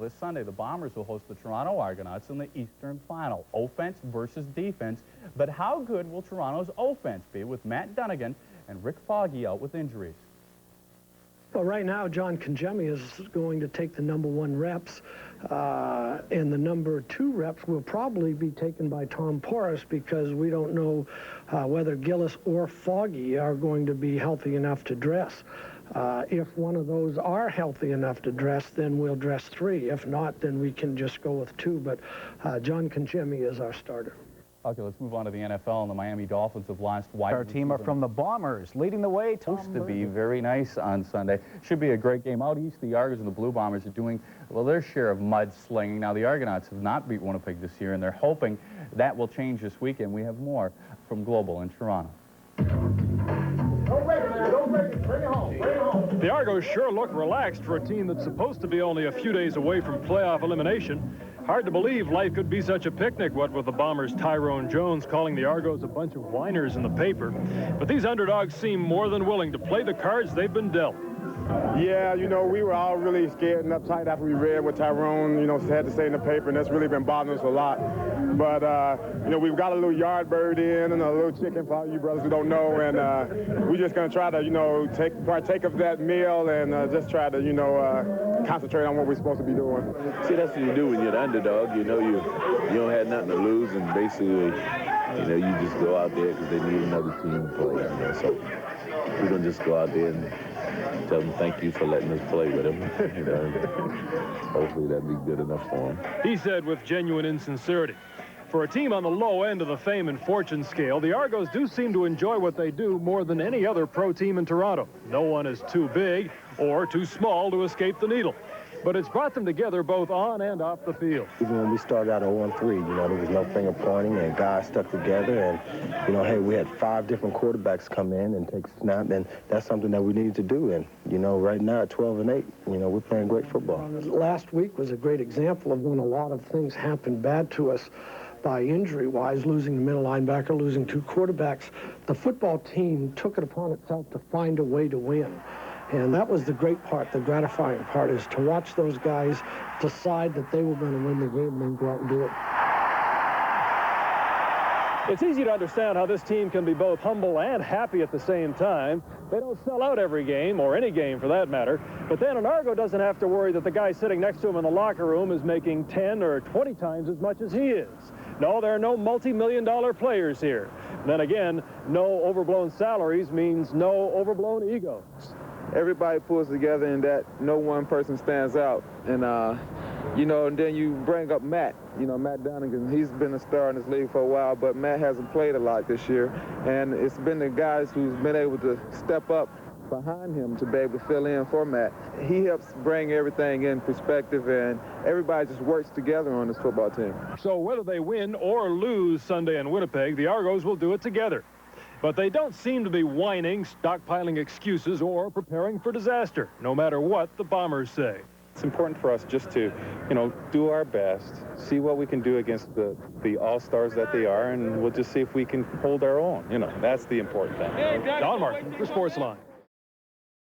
This Sunday, the Bombers will host the Toronto Argonauts in the Eastern Final. Offense versus defense. But how good will Toronto's offense be with Matt Dunnigan and Rick Foggy out with injuries? Well, right now, John Congemi is going to take the #1 reps, and the #2 reps will probably be taken by Tom Porras because we don't know whether Gillis or Foggy are going to be healthy enough to dress. If one of those are healthy enough to dress, then we'll dress 3. If not, then we can just go with 2. But John Congemi is our starter. Okay, let's move on to the NFL. And the Miami Dolphins have lost wide. Our team are from the Bombers, leading the way. Supposed to be very nice on Sunday. Should be a great game. Out east, the Argos and the Blue Bombers are doing, well, their share of mudslinging. Now, the Argonauts have not beat Winnipeg this year, and they're hoping that will change this weekend. We have more from Global in Toronto. The Argos sure look relaxed for a team that's supposed to be only a few days away from playoff elimination. Hard to believe life could be such a picnic, what with the Bombers' Tyrone Jones calling the Argos a bunch of whiners in the paper. But these underdogs seem more than willing to play the cards they've been dealt. Yeah, you know, we were all really scared and uptight after we read what Tyrone, you know, had to say in the paper, and that's really been bothering us a lot. But, you know, we've got a little yard bird in and a little chicken for all you brothers who don't know, and we're just going to try to, you know, partake of that meal and just try to, you know, concentrate on what we're supposed to be doing. See, that's what you do when you're the underdog. You know, you don't have nothing to lose, and basically, you know, you just go out there because they need another team to play. You know, so we're going to just go out there and tell them thank you for letting us play with them. You know, hopefully that'll be good enough for them. He said with genuine insincerity. For a team on the low end of the fame and fortune scale, the Argos do seem to enjoy what they do more than any other pro team in Toronto. No one is too big or too small to escape the needle. But it's brought them together both on and off the field. Even when we started out 0-3, you know, there was no finger pointing, and guys stuck together. And, you know, hey, we had 5 different quarterbacks come in and take snap, and that's something that we needed to do. And, you know, right now at 12-8, you know, we're playing great football. Last week was a great example of when a lot of things happened bad to us by injury-wise, losing the middle linebacker, losing 2 quarterbacks. The football team took it upon itself to find a way to win. And that was the great part, the gratifying part, is to watch those guys decide that they were going to win the game and then go out and do it. It's easy to understand how this team can be both humble and happy at the same time. They don't sell out every game, or any game for that matter. But then an Argo doesn't have to worry that the guy sitting next to him in the locker room is making 10 or 20 times as much as he is. No, there are no multi-million-dollar players here. Then again, no overblown salaries means no overblown egos. Everybody pulls together and that no one person stands out. And, you know, and then you bring up Matt. You know, Matt Dunnigan, he's been a star in this league for a while, but Matt hasn't played a lot this year. And it's been the guys who's been able to step up behind him to be able to fill in for Matt. He helps bring everything in perspective, and everybody just works together on this football team. So whether they win or lose Sunday in Winnipeg, the Argos will do it together. But they don't seem to be whining, stockpiling excuses, or preparing for disaster, no matter what the Bombers say. It's important for us just to, you know, do our best, see what we can do against the all-stars that they are, and we'll just see if we can hold our own. You know, that's the important thing. Don Martin for Sportsline.